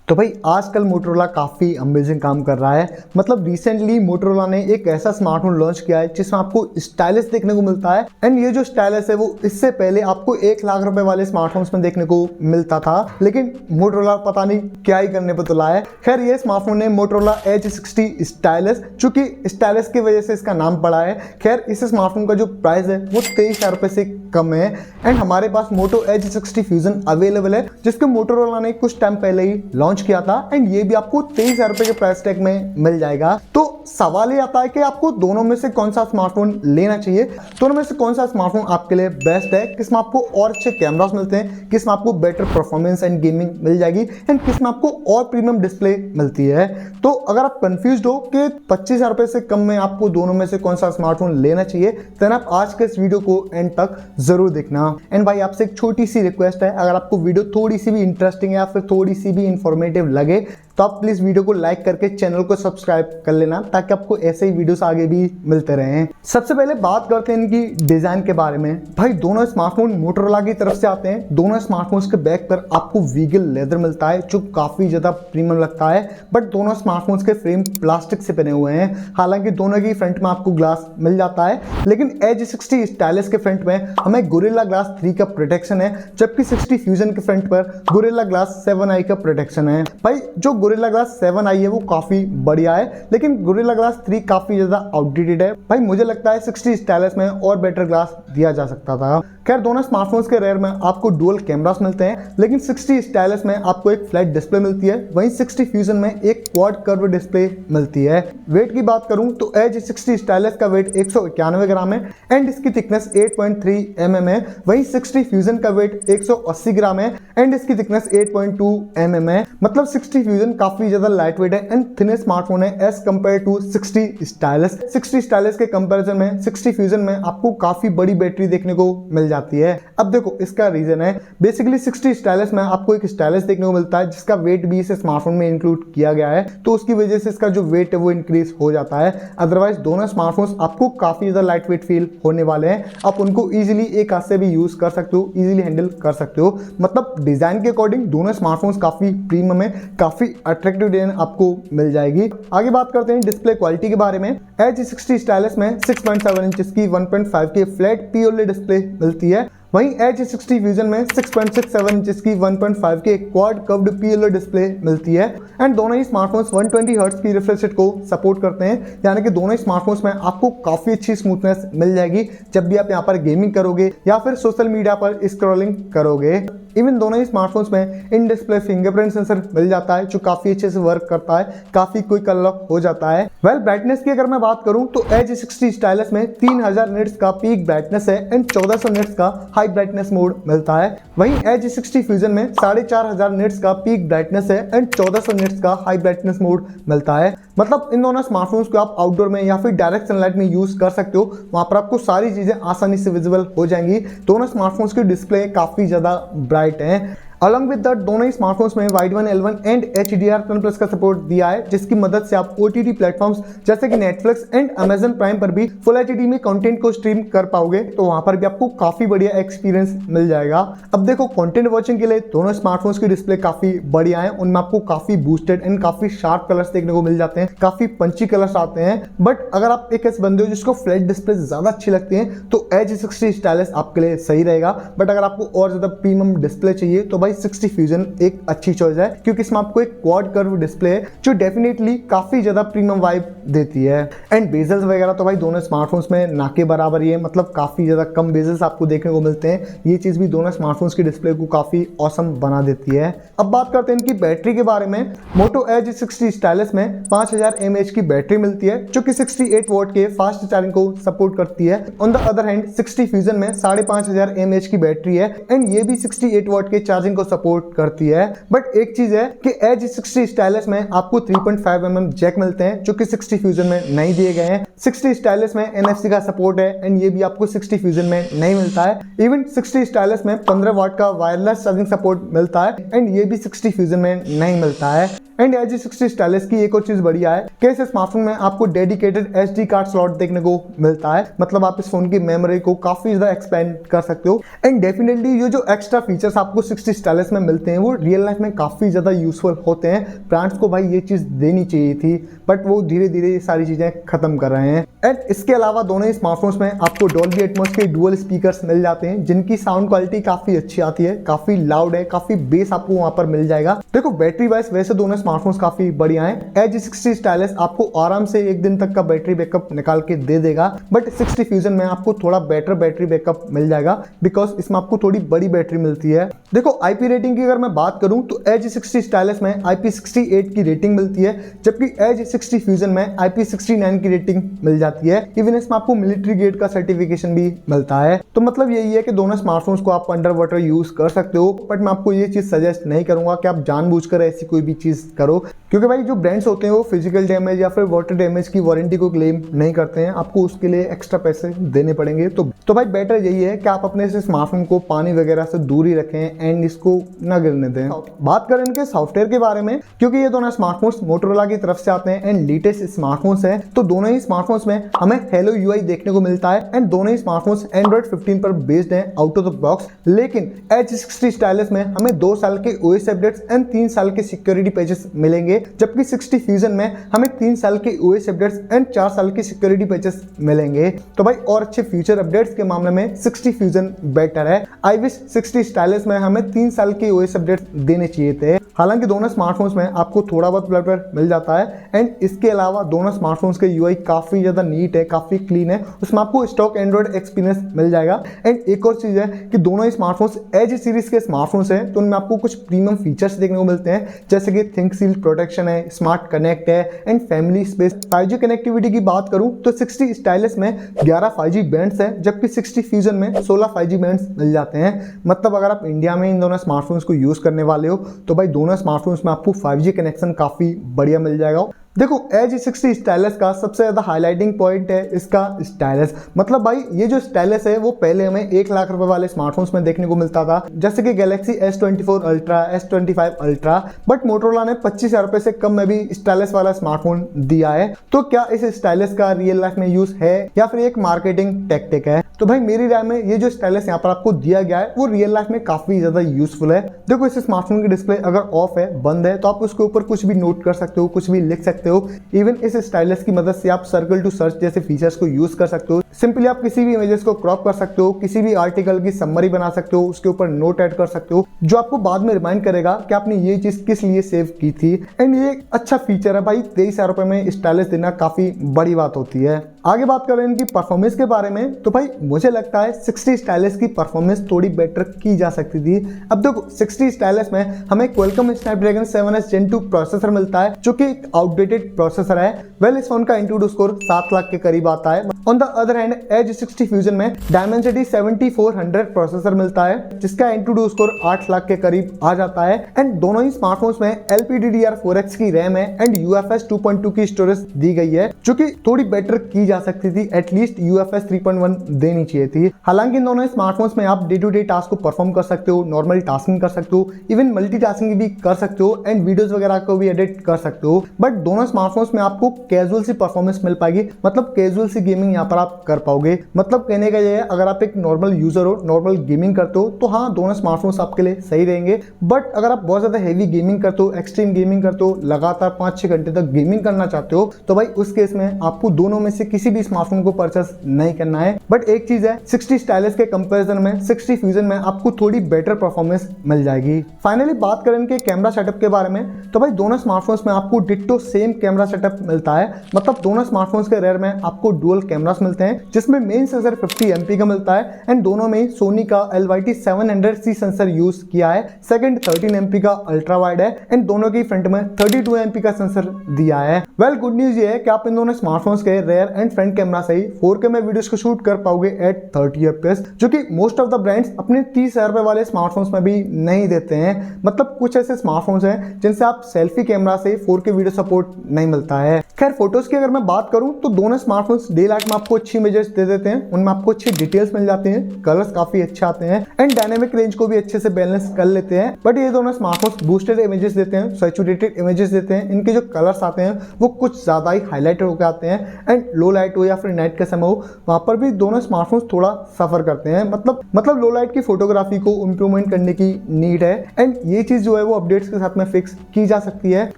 तो भाई आजकल मोटोरोला काफ़ी अमेजिंग काम कर रहा है। मतलब रिसेंटली मोटोरोला ने एक ऐसा स्मार्टफोन लॉन्च किया है जिसमें आपको स्टाइलिश देखने को मिलता है। एंड ये जो स्टाइलिश है वो इससे पहले आपको 1 लाख रुपए वाले स्मार्टफोन्स में देखने को मिलता था, लेकिन मोटोरोला पता नहीं क्या ही करने पर तुला है। खैर ये स्मार्टफोन है मोटोरोला एज 60 स्टाइलिश, चूंकि स्टाइलिश की वजह से इसका नाम पड़ा है। खैर इस स्मार्टफोन का जो प्राइस है वो 23,000 रुपए से कम है। एंड हमारे पास मोटो एज 60 फ्यूजन अवेलेबल है, जिसको मोटोरोला ने कुछ टाइम पहले ही लॉन्च किया था। एंड ये भी आपको 23,000 रुपए के प्राइस टैग में मिल जाएगा। तो सवाल ये आता है कि आपको दोनों में से कौन सा स्मार्टफोन लेना चाहिए, दोनों में से कौन सा स्मार्टफोन आपके लिए बेस्ट है, किसमें आपको और अच्छे कैमरास मिलते हैं, किसमें आपको बेटर परफॉर्मेंस एंड गेमिंग मिल जाएगी, एंड किसमें आपको और प्रीमियम डिस्प्ले मिलती है। तो अगर आप कंफ्यूज हो कि 25,000 रुपए से कम में आपको दोनों में से कौन सा स्मार्टफोन लेना चाहिए, तो आप आज के इस वीडियो को एंड तक जरूर देखना। एंड भाई आपसे एक छोटी सी रिक्वेस्ट है, अगर आपको वीडियो थोड़ी सी भी इंटरेस्टिंग या फिर थोड़ी सी भी इंफॉर्मेटिव लगे तो आप प्लीज वीडियो को लाइक करके चैनल को सब्सक्राइब कर लेना, ताकि आपको ऐसे ही वीडियोस आगे भी मिलते रहें। सबसे पहले बात करते हैं इनकी डिजाइन के बारे में। भाई दोनों स्मार्टफोन मोटोरोला की तरफ से आते हैं। दोनों स्मार्टफोन्स के बैक पर आपको वीगल लेदर मिलता है जो काफी ज्यादा प्रीमियम लगता है। बट दोनों स्मार्टफोन्स के फ्रेम प्लास्टिक से बने हुए हैं। हालांकि दोनों की फ्रंट में आपको ग्लास मिल जाता है, लेकिन एज 60 स्टाइलिश के फ्रंट में हमें गोरिल्ला ग्लास 3 का प्रोटेक्शन है, जबकि 60 फ्यूजन के फ्रंट पर गोरिल्ला ग्लास 7i का प्रोटेक्शन है। भाई जो गोरिल्ला ग्लास 7i है वो काफी बढ़िया है, लेकिन गोरिल्ला ग्लास 3 काफी ज्यादा आउटडेटेड है। भाई मुझे लगता है 60 स्टाइलिश में और बेटर ग्लास दिया जा सकता था। खैर दोनों स्मार्टफोन्स के रेयर में आपको डुअल कैमरास मिलते हैं, लेकिन 60 स्टाइलिश में आपको एक फ्लैट डिस्प्ले मिलती है, वहीं 60 फ्यूजन में एक क्वाड कर्व डिस्प्ले मिलती है। वेट की बात करूं तो एज 60 स्टाइलिश का वेट 191 ग्राम है एंड इसकी थिकनेस 8.3 mm है। वहीं 60 फ्यूजन का वेट 180 ग्राम है एंड इसकी थिकनेस 8.2 mm है। मतलब 60 फ्यूजन काफी ज्यादा लाइट वेट है एंड थिन स्मार्टफोन है as compare to 60 stylish. 60 stylish के कंपैरिजन में 60 फ्यूजन में आपको काफी बड़ी बैटरी देखने को मिल जाती है। अब देखो इसका रीजन है, बेसिकली 60 स्टाइलिश में आपको एक स्टाइलिश देखने को मिलता है जिसका वेट भी इस स्मार्टफोन में इंक्लूड किया गया है, तो उसकी वजह से इसका जो वेट है वो इंक्रीज हो जाता है। अदरवाइज दोनों स्मार्टफोन्स आपको काफी ज्यादा लाइट वेट फील होने वाले हैं। आप उनको इजीली एक हाथ से भी यूज कर सकते हो, इजीली हैंडल कर सकते हो। मतलब डिजाइन के अकॉर्डिंग दोनों स्मार्टफोन्स काफी प्रीमियम है, काफी अट्रैक्टिव डिजाइन आपको मिल जाएगी। आगे बात करते हैं डिस्प्ले क्वालिटी के बारे में। एज 60 स्टाइलिश में 6.7 इंच की 1.5 के फ्लैट पीओएलईडी डिस्प्ले मिलती है, वहीं एज 60 फ्यूजन में 6.67 इंच की 1.5 के क्वाड कर्व्ड पीएलईडी डिस्प्ले मिलती है। एंड दोनों ही स्मार्टफोन्स 120 हर्ट्ज की रिफ्रेश रेट को सपोर्ट करते हैं, यानी कि दोनों ही स्मार्टफोन्स में आपको काफी अच्छी स्मूथनेस मिल जाएगी जब भी आप यहाँ पर गेमिंग करोगे या फिर सोशल मीडिया पर स्क्रॉलिंग करोगे। इवन दोनों ही स्मार्टफोन्स में इन डिस्प्ले फिंगरप्रिंट सेंसर मिल जाता है जो काफी अच्छे से वर्क करता है, काफी क्विक अनलॉक हो जाता है। वेल ब्राइटनेस की अगर मैं बात करूं तो एज 60 स्टाइलिश में 3000 निट्स का पीक ब्राइटनेस है एंड 1400 निट्स का हाई ब्राइटनेस मोड मिलता है। वहीं एज 60 फ्यूजन में 4500 निट्स का पीक ब्राइटनेस है एंड 1400 निट्स का हाई ब्राइटनेस मोड मिलता है। मतलब इन दोनों स्मार्टफोन्स को आप आउटडोर में या फिर डायरेक्ट सनलाइट में यूज कर सकते हो, वहां पर आपको सारी चीजें आसानी से विजिबल हो जाएंगी। दोनों स्मार्टफोन्स की डिस्प्ले काफी ज्यादा ब्राइट है। अलॉन्ग विद दैट दोनों ही स्मार्टफोन्स में wide one L1 and HDR10+ का सपोर्ट दिया है, जिसकी मदद से आप OTT प्लेटफॉर्म्स जैसे कि नेटफ्लिक्स एंड Amazon प्राइम पर भी फुल HD में कंटेंट को स्ट्रीम कर पाओगे, तो वहां पर भी आपको काफी बढ़िया एक्सपीरियंस मिल जाएगा। अब देखो कंटेंट वॉचिंग के लिए दोनों स्मार्टफोन्स की डिस्प्ले काफी बढ़िया है, उनमें आपको काफी बूस्टेड एंड काफी शार्प कलर्स देखने को मिल जाते हैं, काफी पंची कलर्स आते हैं। बट अगर आप एक ऐसे बंदे हो जिसको फ्लैट डिस्प्ले ज्यादा अच्छी लगती है तो एज 60 स्टाइलिश आपके लिए सही रहेगा। बट अगर आपको और ज्यादा प्रीमियम डिस्प्ले चाहिए तो भाई 60 फ्यूजन एक अच्छी चॉइस है, क्योंकि इसमें आपको एक क्वाड कर्व डिस्प्ले है जो डेफिनेटली काफी ज्यादा प्रीमियम वाइब देती है। एंड बेजल्स वगैरह तो भाई दोनों स्मार्टफोन्स में ना के बराबर ही है, मतलब काफी ज्यादा कम बेजल्स आपको देखने को मिलते हैं। ये चीज भी दोनों स्मार्टफोन्स की डिस्प्ले को काफी ऑसम बना देती है। अब बात करते हैं इनकी बैटरी के बारे में। मोटो एज 60 स्टाइलिश में 5000 mAh की बैटरी मिलती है जो कि 68 वॉट के फास्ट चार्जिंग को सपोर्ट करती है। On the other hand 60 fusion में 5500 mAh की बैटरी है एंड ये भी 68 वॉट के चार्जिंग को सपोर्ट करती है। बट एक चीज है कि एज 60 स्टाइलिश में आपको 3.5 mm जैक मिलते हैं जो कि 60 फ्यूजन में नहीं दिए गए हैं। 60 स्टाइलिश में NFC का सपोर्ट है एंड ये भी आपको 60 फ्यूजन में नहीं मिलता है। इवन 60 स्टाइलिश में 15 वाट का वायरलेस चार्जिंग सपोर्ट मिलता है एंड ये भी 60 फ्यूजन में नहीं मिलता है। एंड Edge60 स्टाइलिस की एक और चीज बढ़िया है कि इस स्मार्टफोन में आपको डेडिकेटेड SD कार्ड स्लॉट देखने को मिलता है। मतलब आप इस फोन की मेमोरी को काफी ज्यादा एक्सपेंड कर सकते हो। एंड डेफिनेटली ये जो एक्स्ट्रा फीचर्स आपको 60 स्टाइलिस में मिलते हैं वो रियल लाइफ में काफी ज्यादा यूजफुल होते हैं। ब्रांड्स को भाई ये चीज देनी चाहिए थी, बट वो धीरे धीरे ये सारी चीजें खत्म कर रहे हैं। एंड इसके अलावा दोनों ही स्मार्टफोन्स में आपको डॉल्बी एटमॉस के डुअल स्पीकर्स मिल जाते हैं, जिनकी साउंड क्वालिटी काफी अच्छी आती है, काफी लाउड है, काफी बेस आपको वहां पर मिल जाएगा। देखो बैटरी वाइज वैसे दोनों स्मार्टफोन्स काफी बढ़िया हैं। Edge60 स्टाइलिस आपको आराम से 1 दिन तक का बैटरी बैकअप निकाल के दे देगा, बट 60 फ्यूजन में आपको थोड़ा बेटर बैटरी बैकअप मिल जाएगा बिकॉज इसमें आपको थोड़ी बड़ी बैटरी मिलती है। देखो IP रेटिंग की अगर मैं बात करूं तो Edge60 स्टाइलिस में IP68 की रेटिंग मिलती है, जबकि Edge60 फ्यूजन में IP69 की रेटिंग मिल जाती है। इवन इसमें आपको मिलिट्री ग्रेड का सर्टिफिकेशन भी मिलता है। तो मतलब यही है कि दोनों स्मार्टफोन्स को आप अंडर वाटर यूज कर सकते हो, बट मैं आपको ये चीज सजेस्ट नहीं करूंगा कि आप जानबूझकर ऐसी कोई भी चीज करो, क्योंकि भाई जो ब्रांड्स होते हैं वो फिजिकल डैमेज या फिर वाटर डैमेज की वारंटी को क्लेम नहीं करते हैं, आपको उसके लिए एक्स्ट्रा पैसे देने पड़ेंगे। तो भाई बेटर यही है कि आप अपने इस स्मार्टफोन को पानी वगैरह से दूर ही रखें एंड इसको ना गिरने दें। बात करें इनके सॉफ्टवेयर के बारे में, क्योंकि ये दोनों स्मार्टफोन्स मोटोरोला की तरफ से आते हैं एंड लेटेस्ट स्मार्टफोन्स हैं, तो दोनों ही स्मार्टफोन्स में हमें हेलो UI देखने को मिलता है एंड दोनों ही स्मार्टफोन्स Android 15 पर बेस्ड हैं आउट ऑफ द बॉक्स। लेकिन Edge60 स्टाइलिस में हमें 2 साल के OS अपडेट्स एंड 3 साल के सिक्योरिटी पैचेस मिलेंगे, जबकि 60 फ्यूजन में हमें 3 साल के OS अपडेट्स एंड 4 साल के सिक्योरिटी पैचेस मिलेंगे। तो भाई और अच्छे फ्यूचर अपडेट्स के मामले में 60 फ्यूजन बेटर है। आई विश 60 स्टाइलिस में हमें 3 साल के OS अपडेट्स देने चाहिए थे। हालांकि दोनों स्मार्टफोन्स में आपको थोड़ा बहुत फ्लटर मिल जाता है एंड इसके अलावा दोनों स्मार्टफोन्स के UI काफी ज्यादा नीट है, काफी क्लीन है, उसमें आपको स्टॉक एंड्रॉइड एक्सपीरियंस मिल जाएगा। एंड एक और चीज है कि दोनों ही स्मार्टफोन्स एज सीरीज के स्मार्टफोन्स हैं, तो उनमें आपको कुछ प्रीमियम फीचर्स देखने को मिलते हैं, जैसे कि थिंक शील्ड प्रोटेक्शन है, स्मार्ट कनेक्ट है and family space. 5G connectivity की बात करूं तो 60 स्टाइलिस में 11 5G बैंड्स हैं, जबकि 60 फ्यूजन में 16 5G बैंड्स मिल जाते हैं। मतलब अगर आप इंडिया में इन दोनों स्मार्टफोन्स को यूज करने वाले हो तो भाई दोनों स्मार्टफोन्स में आपको 5G कनेक्शन काफी बढ़िया मिल जाएगा। देखो Edge60 स्टाइलिस का सबसे ज्यादा हाईलाइटिंग पॉइंट है इसका स्टाइलिस। मतलब भाई ये जो स्टाइलिस है वो पहले हमें 1 लाख रुपए वाले स्मार्टफोन्स में देखने को मिलता था, जैसे कि Galaxy S24 Ultra, S25 Ultra, but Motorola ने 25,000 रुपए से कम में भी स्टाइलिस वाला स्मार्टफोन दिया है। तो क्या इस स्टाइलिस का रियल लाइफ में यूज है या फिर एक मार्केटिंग टैक्टिक है? तो भाई मेरी राय में ये जो स्टाइलिस यहाँ पर आपको दिया गया है वो रियल लाइफ में काफी ज्यादा यूजफुल है। देखो इस स्मार्टफोन की डिस्प्ले अगर ऑफ है, बंद है, तो आप उसके ऊपर कुछ भी नोट कर सकते हो, कुछ भी लिख सकते हो। इवन इस स्टाइलिस की मदद से आप सर्कल टू सर्च जैसे फीचर्स को यूज कर सकते हो। सिंपली आप किसी भी इमेजेस को क्रॉप कर सकते हो, किसी भी आर्टिकल की समरी बना सकते हो, उसके ऊपर नोट ऐड कर सकते हो, जो आपको बाद में रिमाइंड करेगा कि आपने ये चीज किस लिए सेव की थी। एंड ये एक अच्छा फीचर है भाई, 23,000 रुपए में स्टाइलिस देना काफी बड़ी बात होती है। आगे बात करें इनकी परफॉर्मेंस के बारे में, तो भाई मुझे लगता है 60 स्टाइलिस की परफॉर्मेंस थोड़ी बेटर की जा सकती थी। अब देखो 60 स्टाइलिस में हमें Qualcomm Snapdragon 7S Gen 2 processor मिलता है, जो कि एक आउटडेटेड प्रोसेसर है। वेल इस फोन का एंटूडू स्कोर 7 लाख के करीब आता है। On the other hand Edge60 fusion में Dimensity 7400 प्रोसेसर मिलता है, जिसका एंटूडू स्कोर 8 लाख के करीब आ जाता है। एंड दोनों ही स्मार्टफोन्स में LPDDR4X की रैम है एंड UFS 2.2 की स्टोरेज दी गई है, जो कि थोड़ी बेटर की जा सकती थी। एटलीस्ट UFS 3.1 देनी चाहिए थी। हालांकि इन दोनों स्मार्टफोन्स में आप डे टू डे टास्क को परफॉर्म कर सकते हो, नॉर्मल टास्किंग कर सकते हो, इवन मल्टीटास्किंग भी कर सकते हो एंड वीडियोस वगैरह को भी एडिट कर सकते हो। बट दोनों स्मार्टफोन्स में आपको कैजुअल सी परफॉर्मेंस मिल पाएगी, मतलब कैजुअल सी गेमिंग यहाँ पर आप कर पाओगे। मतलब कहने का ये है, अगर आप एक नॉर्मल यूजर हो, नॉर्मल गेमिंग करते हो, तो हाँ दोनों स्मार्टफोन्स आपके लिए सही रहेंगे। बट अगर आप बहुत ज्यादा हेवी गेमिंग करते हो, एक्सट्रीम गेमिंग करते हो, लगातार 5-6 घंटे तक गेमिंग करना चाहते हो, तो भाई उस केस में आपको दोनों में से किसी भी स्मार्टफोन को परचेस नहीं करना है। बट एक चीज है, 60 स्टाइलिस के कंपैरिजन में 60 फ्यूजन में आपको थोड़ी बेटर परफॉर्मेंस मिल जाएगी। फाइनली बात करें इनके कैमरा सेटअप के बारे में, तो भाई दोनों स्मार्टफोन्स में आपको डिट्टो सेम कैमरा सेटअप मिलता है। मतलब दोनों स्मार्टफोन्स के रेयर में आपको डुअल कैमरास मिलते हैं, जिसमें मेन सेंसर 50 MP का मिलता है एंड दोनों में सोनी का LYT 700C सेंसर यूज किया है। सेकंड 13 MP का अल्ट्रा वाइड है एंड दोनों की फ्रंट में 32 MP का सेंसर दिया है। वेल गुड न्यूज ये है कि आप इन दोनों स्मार्टफोन्स के रेयर एंड फ्रंट कैमरा से ही 4K में वीडियोस को शूट कर पाओगे एट 30 FPS, जो कि मोस्ट ऑफ द ब्रांड्स अपने 30,000 रुपए वाले स्मार्टफोन्स में भी नहीं देते हैं। मतलब कुछ ऐसे स्मार्टफोन्स हैं जिनसे आप सेल्फी कैमरा से 4K वीडियो सपोर्ट नहीं मिलता है। खैर फोटोज की अगर मैं बात करूं तो दोनों स्मार्टफोन्स डे लाइट में आपको अच्छी इमेजेस दे देते हैं, उनमें आपको अच्छी डिटेल्स मिल जाती हैं, कलर्स काफी अच्छे आते हैं एंड डायनेमिक रेंज को भी अच्छे से बैलेंस कर लेते हैं। बट ये दोनों स्मार्टफोन्स बूस्टेड इमेजेस देते हैं, सैचुरेटेड इमेजेस देते हैं, इनके जो कलर्स आते हैं वो कुछ ज्यादा ही हाईलाइटेड होकर आते हैं एंड लो लाइट हो या फिर नाइट का समय हो वहां पर भी दोनों स्मार्टफोन्स थोड़ा सफर करते हैं। मतलब लो लाइट की फोटोग्राफी को इंप्रूवमेंट करने की नीड है एंड ये चीज जो है वो अपडेट्स के साथ में फिक्स की जा सकती है,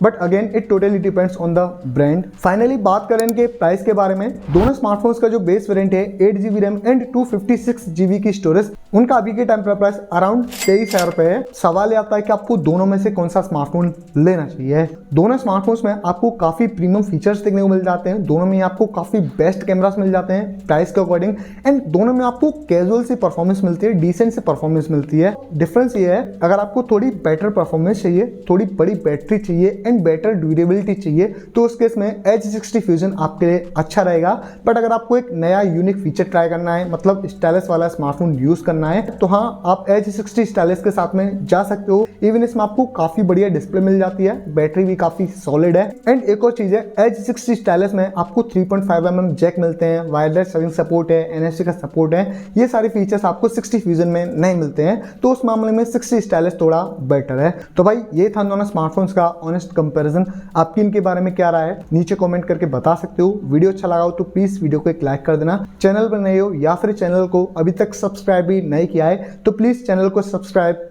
but again it totally depends on the brand. Finally बात करें इनके प्राइस के बारे में, दोनों स्मार्टफोन्स का जो बेस वेरिएंट है 8GB रैम एंड 256GB की स्टोरेज, उनका अभी के टाइम पर प्राइस अराउंड 23,000 रुपए है। सवाल ये आता है कि आपको दोनों में से कौन सा स्मार्टफोन लेना चाहिए। दोनों स्मार्टफोन्स में आपको काफी प्रीमियम फीचर्स देखने को मिल जाते हैं, दोनों में आपको काफी बेस्ट कैमरास मिल जाते हैं प्राइस के अकॉर्डिंग एंड दोनों में आपको कैजुअल सी परफॉर्मेंस मिलती है, डिसेंट से परफॉर्मेंस मिलती है। डिफरेंस ये है अगर आपको थोड़ी बेटर परफॉर्मेंस चाहिए, थोड़ी बड़ी बैटरी चाहिए एंड बेटर ड्यूरेबिलिटी चाहिए तो उस केस में H60 फ्यूजन आपके लिए अच्छा रहेगा। बट अगर आपको एक नया यूनिक फीचर ट्राई करना है, मतलब स्टाइलिश वाला स्मार्टफोन यूज करना है, तो हाँ आप H60 स्टाइलिश के साथ में जा सकते हो। इवन इसमें आपको काफी बढ़िया डिस्प्ले मिल जाती है, बैटरी भी काफी सॉलिड है एंड एक और चीज है H60 स्टाइलिश में आपको 3.5mm जैक मिलते हैं, वायरलेस चार्जिंग सपोर्ट है, NFC का सपोर्ट है। ये सारे फीचर्स आपको 60 फ्यूजन में नहीं मिलते हैं, तो उस मामले में 60 स्टाइलिश थोड़ा बेटर है। तो भाई ये था दोनों स्मार्टफोन्स का ऑनेस्ट कंपैरिजन। आपकी इनके बारे में क्या राय है नीचे कमेंट करके बता सकते हो। वीडियो अच्छा लगा हो तो प्लीज वीडियो को एक लाइक कर देना। चैनल पर नए हो या फिर चैनल को अभी तक सब्सक्राइब भी नहीं किया है तो प्लीज चैनल को सब्सक्राइब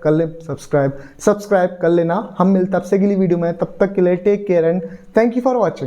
कर लेना। हम मिलते हैं आपसे अगली वीडियो में, तब तक के लिए take care and thank you for watching.